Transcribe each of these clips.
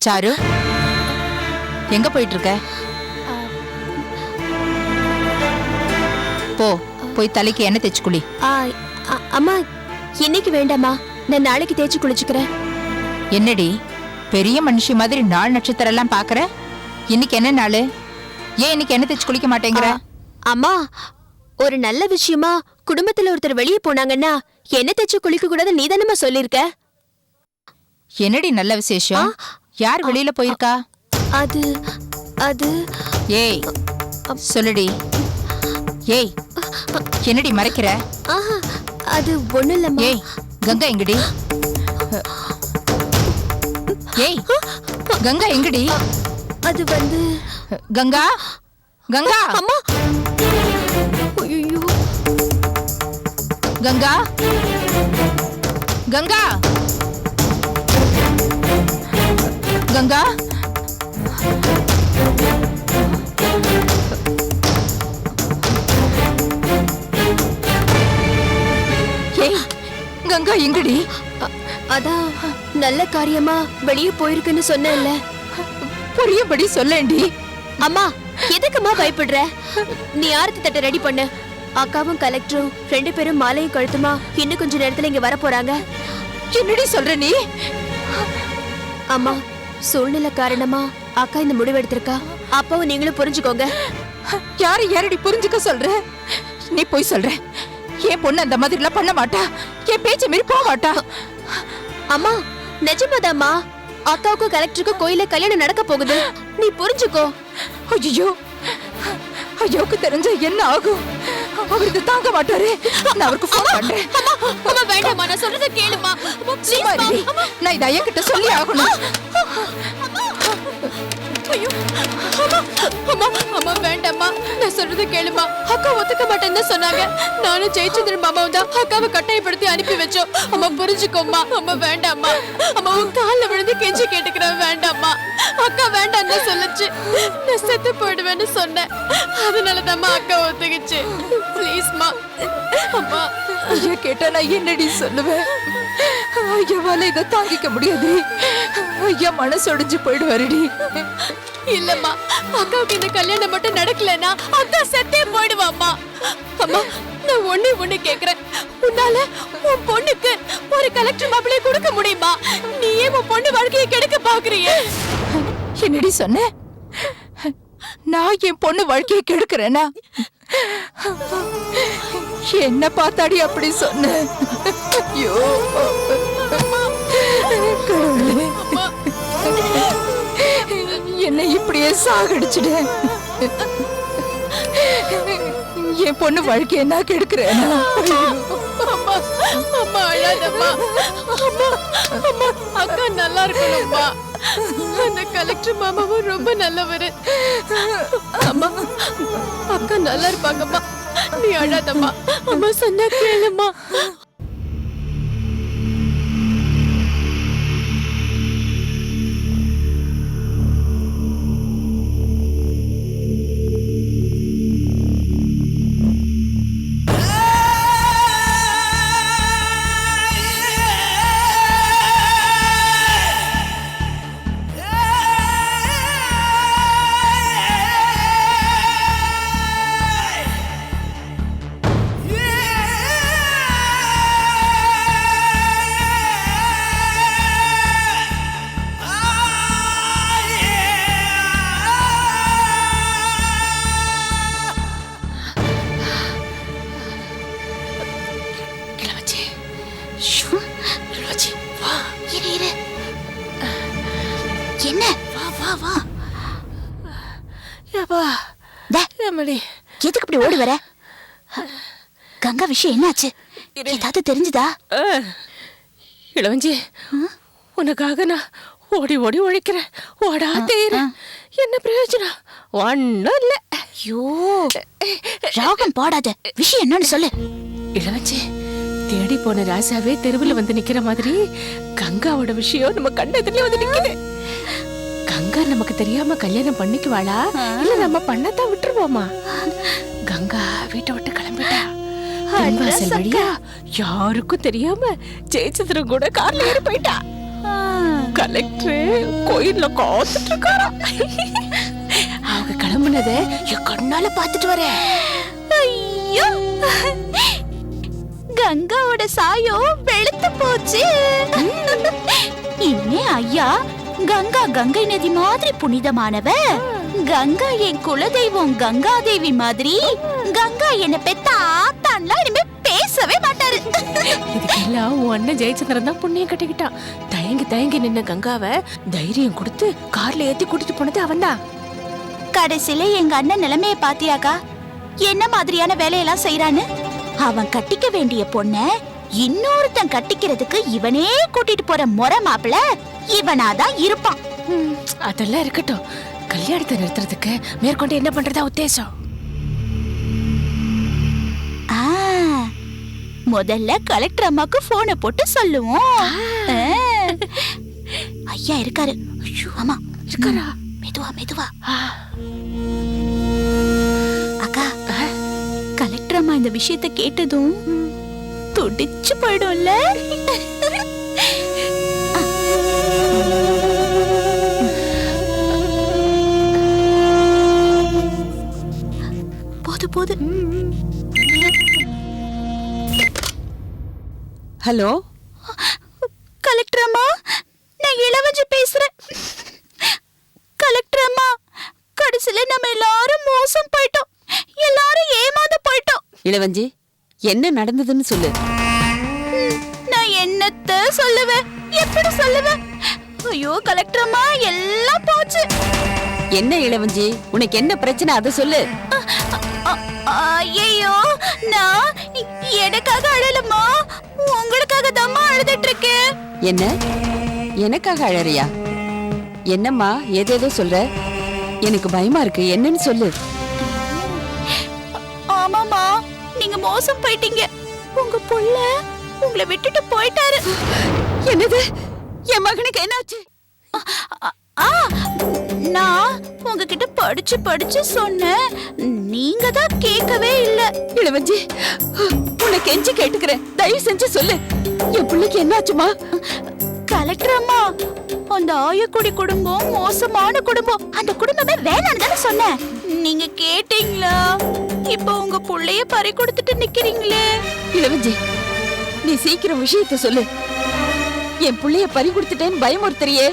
Sir, எங்க போயிட்டு இருக்க? போ, போய் தலைக்கு எண்ணெய் தேய்ச்சு குளி. அம்மா, இன்னைக்கு வேண்டாமா, நான் நாளைக்கு தேய்ச்சி குளிச்சுக்கிறேன். என்னடி பெரிய மனுஷி மாதிரி நாள் நட்சத்திரம் எல்லாம் பாக்குற? இன்னைக்கு என்ன நாள்? ஏன் இன்னைக்கு எண்ணெய் தேய்ச்சு குளிக்க மாட்டேங்கிற? அம்மா, ஒரு நல்ல விஷயமா குடும்பத்துல ஒருத்தர் வெளியே போனாங்கன்னா எண்ணெய் தேய்ச்சி குளிக்க கூடாது நீ தானம்மா சொல்லிருக்க. என்னடி நல்ல விசேஷம்? யார் வெளியில போயிருக்கா? அது அது ஏய் சொல்லுடி. ஏய், என்னடி மறைக்கிற? அது ஒண்ணும் இல்லம்மா. ஏய், கங்கா எங்கடி? ஏய், கங்கா எங்கடி? அது வந்து கங்கா, கங்கா, அம்மா. ஐயோ, கங்கா, கங்கா, கங்கா. ஏய், கங்கா எங்கடி? அதான் நல்ல காரியமா வெளியே போயிருக்குன்னு சொன்னேன்ல. புரியபடி சொல்லேண்டி. அம்மா, எதுக்குமா பயப்படுற? நீ ஆரத்தி தட்டை ரெடி பண்ணு. அக்காவும் கலெக்டரும் 2 பேரும் மாலையும் கழுத்துமா இன்னும் கொஞ்ச நேரத்துல இங்க வர போறாங்க. என்னடி சொல்ற நீ? அம்மா, சூழ்நிலை காரணமா அக்கா இந்த முடிவு எடுத்திருக்கா. அப்பாவும் நீங்களும் புரிஞ்சுக்கோங்க. யாரடி புரிஞ்சுக்க சொல்ற? நீ போய் சொல்ற. என் பொண்ணு அந்த மாதிரி எல்லாம் பண்ண மாட்டா. என் பேச்ச மீறி போக மாட்டா. அம்மா, நிஜமாதாம்மா. அக்காவுக்கும் கலெக்டருக்கும் கோயில கல்யாணம் நடக்க போகுது. நீ புரிஞ்சுக்கோ. ஐயோ, ஐயோக்கு தெரிஞ்ச என்ன ஆகும்? அவர் இதை தாங்க மாட்டாரு. நான் அவருக்கு ஃபோன் பண்றேன். அம்மா வேண்டாம்மா, நான் சொல்றத கேளுமா. நான் இதை ஐயா கிட்ட சொல்லி ஆகணும். ஐயோ, அம்மா, அம்மா வேண்டாம்மா, நான் சொல்றத கேளுமா. அக்கா ஒத்துக்க மாட்டேன்னு சொன்னாங்க. நானும் ஜெயச்சந்திரன் மாமாவும் தான் அக்காவை கட்டாயப்படுத்தி அனுப்பி வச்சோம். அம்மா புரிஞ்சுக்கோமா. அம்மா வேண்டாம்மா. அம்மா உன் காலில் விழுந்து கெஞ்சி கேட்டுக்கிறேன். வேண்டாம்மா. அக்கா வேண்டாம்னு சொல்லுச்சு. நான் செத்து போயிடுவேன்னு சொன்னேன். அதனாலதாம்மா அக்கா ஒத்துக்குச்சு. ப்ளீஸ்மா. அம்மா, ஐயா கேட்டா நான் என்னடி சொல்லுவேன்? ஐயாவால இதை தாங்கிக்க முடியாது. ஐயா மனசொடிஞ்சு போயிடுவாருடி. இல்லம்மா, அக்காவுக்கு இந்த கல்யாணம் மட்டும் நடக்கலன்னா அக்கா செத்தே போயிடுவாம்மா. அம்மா, நான் ஒண்ணு கேக்குறேன். உன்னால உன் பொண்ணுக்கு ஒரு கலெக்டர் மாப்பிளைய கொடுக்க முடியுமா? நீ ஏன் உன் பொண்ணு வாழ்க்கையை கெடுக்க பாக்குறியே? என்னடி சொன்ன? நான் என் பொண்ணு வாழ்க்கையை கெடுக்கிறேனா? என்ன பார்த்தாடி அப்படி சொன்ன? ஐயோ கடவுளே, என்னை இப்படியே சாகடிச்சுட. என் பொண்ணு வாழ்க்கையை நான் கெடுக்கிறேனா? அம்மா, அம்மா அழாதம்மா. அம்மா, அம்மா, அக்கா நல்லா இருக்கணும்மா. அந்த கலெக்டர் மாமாவும் ரொம்ப நல்லவரு. அம்மா, அக்கா நல்லா இருப்பாங்கம்மா. நீ அழாதம்மா. அம்மா சொன்னா கேளும்மா. என்ன? வா வா வா. யப்பா, எம்மடி எதுக்கு இப்படி ஓடி வர? கங்கா விஷயம் என்னாச்சு? ஏதாவது தெரிஞ்சுதா? இளவஞ்சி, உனக்காக நான் ஓடி ஓடி உழைக்கிறேன். ஓடா தேர என்ன பிரயோஜனம்? ஒன்னும் இல்ல. ஐயோ, ராகம் பாடாத. விஷயம் என்னன்னு சொல்லு. இளவஞ்சி, தேடி போன ராசாவே தெருவில் வந்து நிக்கிற மாதிரி கங்காவோட விஷயம் நம்ம கண்ணத்துல வந்து நிக்குது. கங்கா நமக்கு தெரியாம கல்யாணம் பண்ணிக்குவாளா, இல்ல நம்ம பண்ணத்தான் விட்டுருவோமா? கங்கா வீட்டை விட்டு கிளம்பிட்டா. வாசல் வழியா யாருக்கும் தெரியாம ஜெயச்சந்திரன் கூட கார்ல ஏறி போயிட்டா. கலெக்டர் கோயில்ல காத்துட்டு இருக்காரா. அவங்க கிளம்புனத என் கண்ணால பாத்துட்டு வரேன். ஐயோ, கங்காவோட சாயம் வெளுத்து போச்சு. இனிமே ஐயா கங்கா கங்கை நதி மாதிரி புனிதமானவ. கங்கா என் குலதெய்வம் கங்கா தேவி மாதிரி. கங்கா என்ன பெத்த ஆத்தான்லாம் இனிமே பேசவே மாட்டாரு. இதுக்கெல்லாம் உன் அண்ணன் ஜெயச்சந்திரன் தான் புண்ணியம் கட்டிக்கிட்டான். தயங்கி தயங்கி நின்ன கங்காவை தைரியம் கொடுத்து கார்ல ஏத்தி கூட்டிட்டு போனது அவன்தான். கடைசியில எங்க அண்ணன் நிலைமைய பாத்தியாக்கா? என்ன மாதிரியான வேலையெல்லாம் செய்யறான்னு. அவன் கட்டிக்க வேண்டிய பொண்ண இன்னொருத்தன் கட்டிக்கிறதுக்கு இவனே கூட்டிட்டு போற முறை மாப்பிள இவனாதான் இருப்பான். அதெல்லாம் இருக்கட்டும், கல்யாணத்தை நிறுத்துறதுக்கு மேற்கொண்டு என்ன பண்றதா உத்தேசம்? முதல்ல கலெக்டர் அம்மாக்கு போனை போட்டு சொல்லுவோம். ஐயா இருக்காரு. ஆமா இருக்காரா? மெதுவா மெதுவா. அக்கா, கலெக்டர் அம்மா இந்த விஷயத்தை கேட்டதும் துடிச்சு போயிடும்ல. போது போது. ஹலோ, கலெக்டர் அம்மா, நான் இளவஞ்சி பேசுறேன். கலெக்டர் அம்மா, கடைசியில நம்ம எல்லாரும் மோசம் போயிட்டோம். எல்லாரும் ஏமாந்து போயிட்டோம். இளவஞ்சி, என்ன நடந்ததுன்னு சொல்லு. நான் என்னத்த சொல்லுவேன், எப்படி சொல்லுவேன்? ஐயோ கலெக்டர் அம்மா, எல்லாம் போச்சு. என்ன இளவஞ்சி, உனக்கு என்ன பிரச்சனை அதை சொல்லு. ஐயோ, நான் எனக்காக அழலம்மா, உங்களுக்காக தாம்மா அழுதுட்டு இருக்கேன். என்ன, எனக்காக அழறியா? என்னம்மா ஏதேதோ சொல்ற, எனக்கு பயமா இருக்கு. என்னன்னு சொல்லு. ஆமாமா, நீங்க மோசம் போயிட்டீங்க. உங்க புள்ள உங்களை விட்டுட்டு போயிட்டாரு. என்னது? என் மகனுக்கு என்னாச்சு? நான் உங்ககிட்ட படிச்சு படிச்சு சொன்னேன், நீங்க தான் கேட்கவே இல்ல. இளவஞ்சி, உன்னை கெஞ்சி கேட்டுக்கிறேன், தயவு செஞ்சு சொல்லு. என் பிள்ளைக்கு என்னாச்சுமா? கலெக்டர் அம்மா, அந்த ஆயக்குடி குடும்பம் மோசமான குடும்பம். அந்த குடும்பமே வேணான்னு தானே சொன்னேன். நீங்க கேட்டீங்களா? இப்போ உங்க புள்ளைய பறி கொடுத்துட்டு நிக்கிறீங்களே. இளவஞ்சி, நீ சீக்கிரம் விஷயத்த சொல்லு. என் புள்ளைய பறி கொடுத்துட்டேன்னு பயமுறுத்துறியே.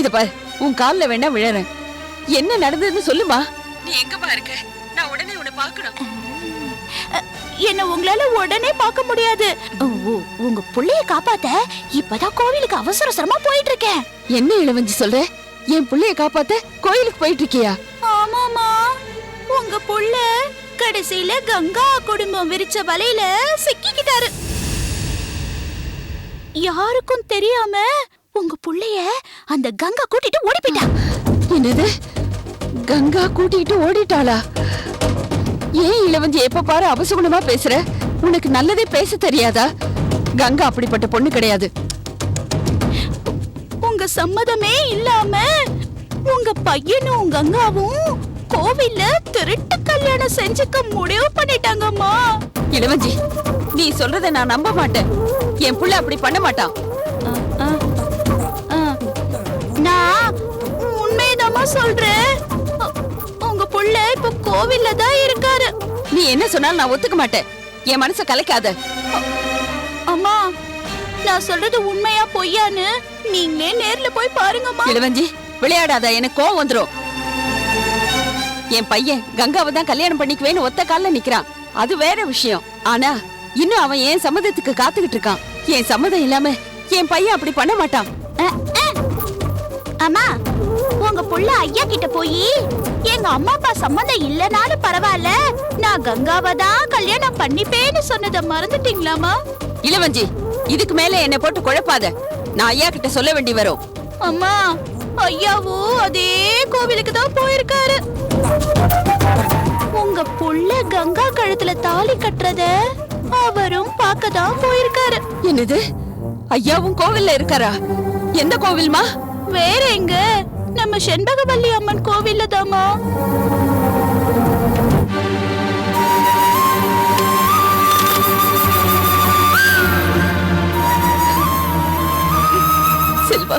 இத பாரு, உன் கால்ல வேணா விழறேன். என்ன நடந்ததுன்னு சொல்லுமா. நீ எங்கமா இருக்க? நான் உடனே உன்னை பார்க்கணும். என்ன உங்களால உடனே பார்க்க முடியாது. உங்க புள்ளைய காப்பாத்த இப்பதான் கோவிலுக்கு அவசர அவசரமா போயிட்டு இருக்கேன். என்ன இளவஞ்சி சொல்ற? என் புள்ளைய காப்பாத்த கோயிலுக்கு போயிட்டு இருக்கியா? ஆமாமா, உங்க புள்ள கடைசியில கங்கா குடும்பம் விரிச்ச வலையில சிக்கிக்கிட்டாரு. யாருக்கும் தெரியாம உங்க புள்ளைய அந்த கங்கா கூட்டிட்டு ஓடி போயிட்டா. என்னது? கங்கா கூட்டிட்டு ஓடிட்டாளா? ஏன் இளவஞ்சி எப்ப பாரு அபசகுணமா பேசுற? உனக்கு நல்லதே பேச தெரியாதா? கங்கா அப்படிப்பட்ட பொண்ணு கிடையாது. உங்க சம்மதமே இல்லாம உங்க பையனும் கங்காவும் கோவில்ல திருட்டு கல்யாணம் செஞ்சுக்க முடிவு பண்ணிட்டாங்கம்மா. இளவஞ்சி, நீ சொல்றத நான் நம்ப மாட்டேன். என் புள்ள அப்படி பண்ண மாட்டான். நான் உண்மையதாம்மா சொல்றேன். உங்க புள்ள இப்ப கோவில்ல தான் இருக்காரு. நீ என்ன சொன்னாலும் நான் ஒத்துக்க மாட்டேன். என் மனச கலைக்காத. அம்மா, நான் சொல்றது உண்மையா பொய்யான்னு நீங்களே நேர்ல போய் பாருங்கம்மா. இளவஞ்சி, விளையாடாத, எனக்கு கோவம் வந்துரும். என் பையன் கங்காவை தான் கல்யாணம் பண்ணிக்குவேன்னு ஒத்த கால்ல நிக்கிறான், அது வேற விஷயம். ஆனா இன்னும் அவன் என் சம்மதத்துக்கு காத்துக்கிட்டு இருக்கான். என் சம்மதம் இல்லாம என் பையன் அப்படி பண்ண மாட்டான். அம்மா, உங்க புள்ள ஐயா கிட்ட போய் எங்க அம்மா அப்பா சம்மதம் இல்லனாலும் பரவாயில்ல, நான் கங்காவை தான் கல்யாணம் பண்ணிப்பேன்னு சொன்னதை மறந்துட்டீங்களாமா? இளவஞ்சி, இதுக்கு மேல என்னை போட்டு குழப்பாத. நான் ஐயா கிட்ட சொல்ல வேண்டி வரும். அம்மா, ஐயாவும் அதே கோவிலுக்கு தான் போயிருக்காரு. உங்க புள்ள கங்கா கழுத்துல தாலி கட்டுறத அவரும் பார்க்க தான் போயிருக்காரு. என்னது? ஐயாவும் கோவில்ல இருக்காரா? எந்த கோவில்மா? வேற எங்க, நம்ம செண்பகவல்லி அம்மன் கோவில்ல தாமா. செல்வா,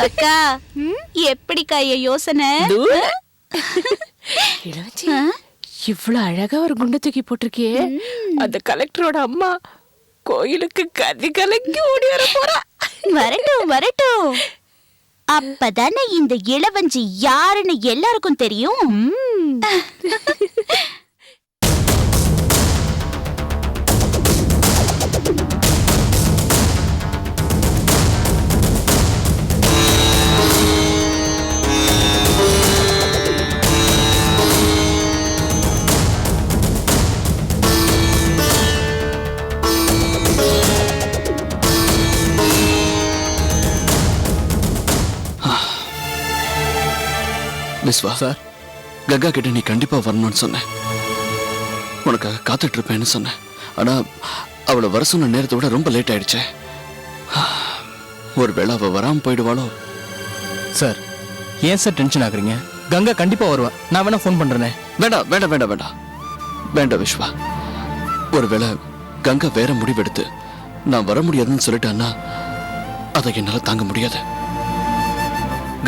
அக்கா எப்படிக்கா என் யோசனை? இளவஞ்சி இவ்வளவு அழகா ஒரு குண்டை தூக்கி போட்டிருக்கியே, அந்த கலெக்டரோட அம்மா கோயிலுக்கு கதி கலங்கி ஓடி வர போறா. வரட்டும் வரட்டும், அப்பதானே இந்த இளவஞ்சி யாருன்னு எல்லாருக்கும் தெரியும். விஸ்வா சார், கங்கா கிட்ட நீ கண்டிப்பா வரணும்னு சொன்னேன். உனக்காக காத்துட்டு இருப்பேன்னு சொன்னேன். ஆனா அவளை வர சொன்ன நேரத்தை விட ரொம்ப லேட் ஆயிடுச்சே. ஒருவேளை அவ வராம போயிடுவாளோ? சார் ஏன் சார் டென்ஷன் ஆகுறீங்க? கங்கா கண்டிப்பா வருவா. நான் வேணா ஃபோன் பண்றேனே. வேண்டாம் வேண்டாம் வேண்டாம் வேண்டாம் வேண்டாம் விஸ்வா. ஒருவேளை கங்கா வேற முடிவெடுத்து நான் வர முடியாதுன்னு சொல்லிட்டான்னா அதை என்னால தாங்க முடியாது.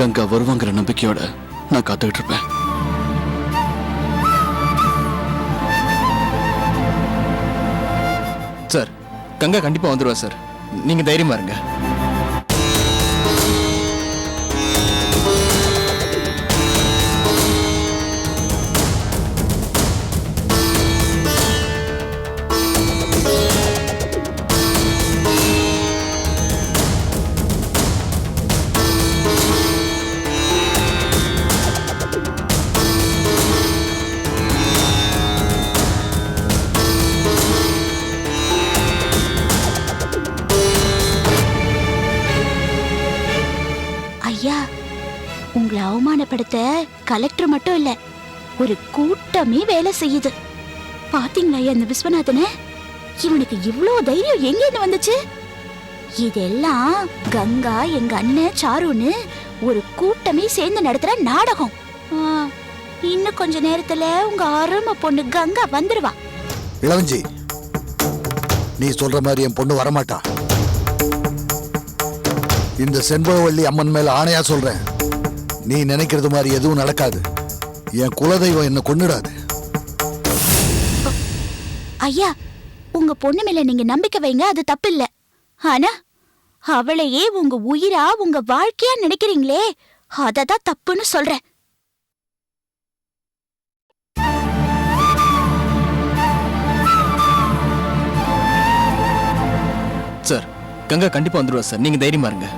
கங்கா வருவாங்கிற நம்பிக்கையோட நான் காத்துக்கிட்டு இருப்பேன். சார் கங்கா கண்டிப்பா வந்துருவா சார், நீங்க தைரியமா இருங்க. ஐயா, உங்களை அவமானப்படுத்த கலெக்டர் மட்டும் இல்ல, ஒரு கூட்டமே வேலை செய்யுது. பாத்தீங்களா ஐயா இந்த விஸ்வநாதன? இவனுக்கு இவ்ளோ தைரியம் எங்க வந்துச்சு? இதெல்லாம் கங்கா, எங்க அண்ணன் சாருன்னு ஒரு கூட்டமே சேர்ந்து நடத்துற நாடகம். இன்னும் கொஞ்ச நேரத்துல உங்க அருமை பொண்ணு கங்கா வந்துருவா. இளவஞ்சி, நீ சொல்ற மாதிரி என் பொண்ணு வரமாட்டா. இந்த செண்பகவல்லி அம்மன் மேல ஆணையா சொல்றேன், நீ நினைக்கிறது மாதிரி எதுவும் நடக்காது. என் குலதெய்வம் என்ன கொன்னுடாது. ஐயா, உங்க பொண்ணு மேல நீங்க நம்பிக்கை வைங்க, அது தப்பு இல்ல. ஆனா அவளையே உங்க உயிரா, உங்க வாழ்க்கையா நினைக்கிறீங்களே, அததான் தப்புன்னு சொல்றேன். சார் கங்கா கண்டிப்பா வந்துருவா சார், நீங்க தைரியமா இருங்க.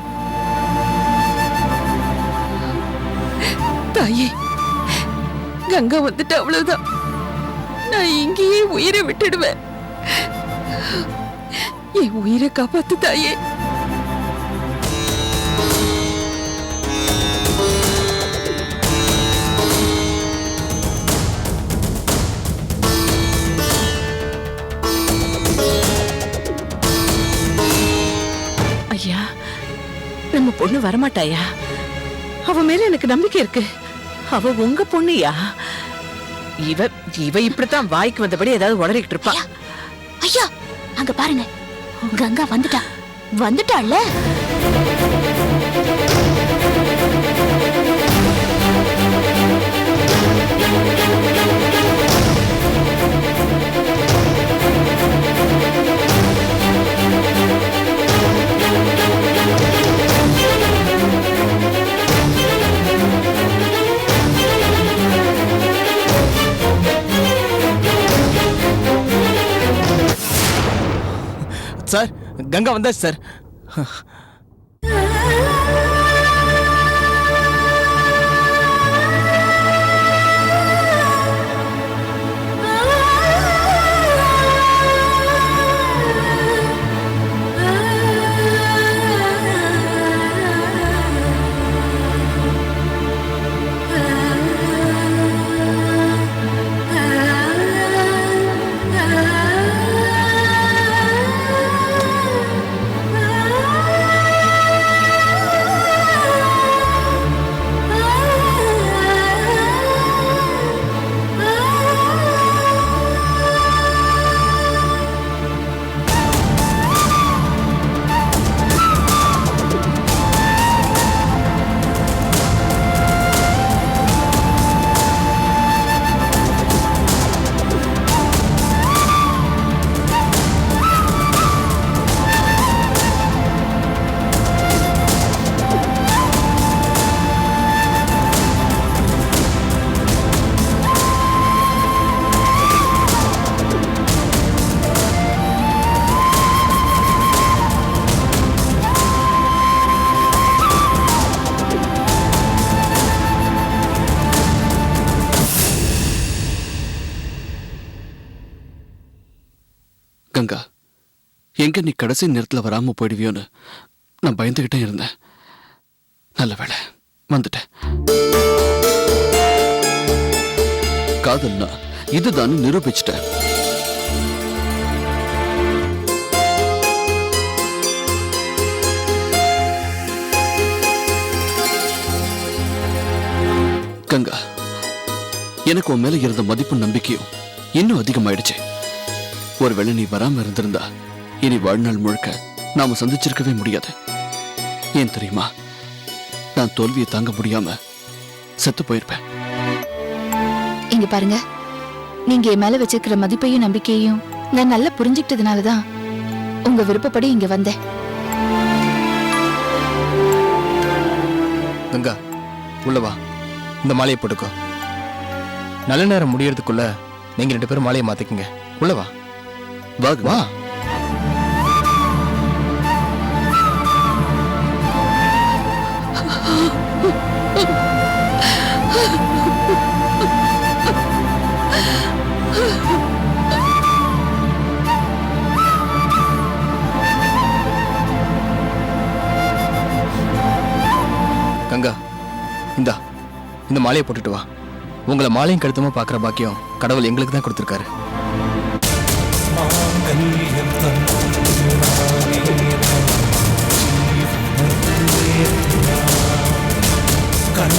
தாயே, கங்கா வந்துட்டு அவ்வளவுதான், நான் இங்கேயே உயிரை விட்டுடுவேன். என் உயிரை காப்பாத்து தாயே. ஐயா, நம்ம பொண்ணு வரமாட்டாயா? அவ மேல எனக்கு நம்பிக்கை இருக்கு. அவ உங்க பொண்ணுயா? இவ இப்படித்தான் வாய்க்கு வந்தபடி ஏதாவது உளறிக்கிட்டு இருப்பா. ஐயா, அங்க பாருங்க, கங்கா வந்துட்டாள்ல. சார் கங்கா வந்தாச்சு சார். கங்கா, எங்க நீ கடைசி நேரத்துல வராம போயிடுவியோன்னு நான் பயந்துகிட்டே இருந்தேன். நல்ல வேளை வந்துட்டேன். காதல்னா இதுதான் நிரூபிச்சிட்டேன். கங்கா, எனக்கு உன் மேல இருந்த மதிப்பும் நம்பிக்கையும் இன்னும் அதிகமாயிடுச்சு. ஒருவேளை நீ வராம இருந்திருந்தா இனி வாழ்நாள் முழுக்க நாம சந்திச்சிருக்கவே முடியாது. ஏன் தெரியுமா? நான் தோல்வியை தாங்க முடியாம செத்து போயிருப்பேன். இங்க பாருங்க, நீங்க என் மேல வச்சிருக்கிற மதிப்பையும் நம்பிக்கையும் நான் நல்லா புரிஞ்சுக்கிட்டதுனாலதான் உங்க விருப்பப்படி இங்க வந்தேன். கங்கா, உள்ள வா. இந்த மாலையை போட்டுக்கோ. நல்ல நேரம் முடியறதுக்குள்ள நீங்க 2 பேரும் மாலையை மாத்திக்கங்க. உள்ள வா. வா வா. கங்கா, இந்தா இந்த மாலையை போட்டுட்டு வா. உங்களை மாலையும் கழுத்தமா பார்க்குற பாக்கியம் கடவுள் எங்களுக்கு தான் கொடுத்துருக்காரு. கண்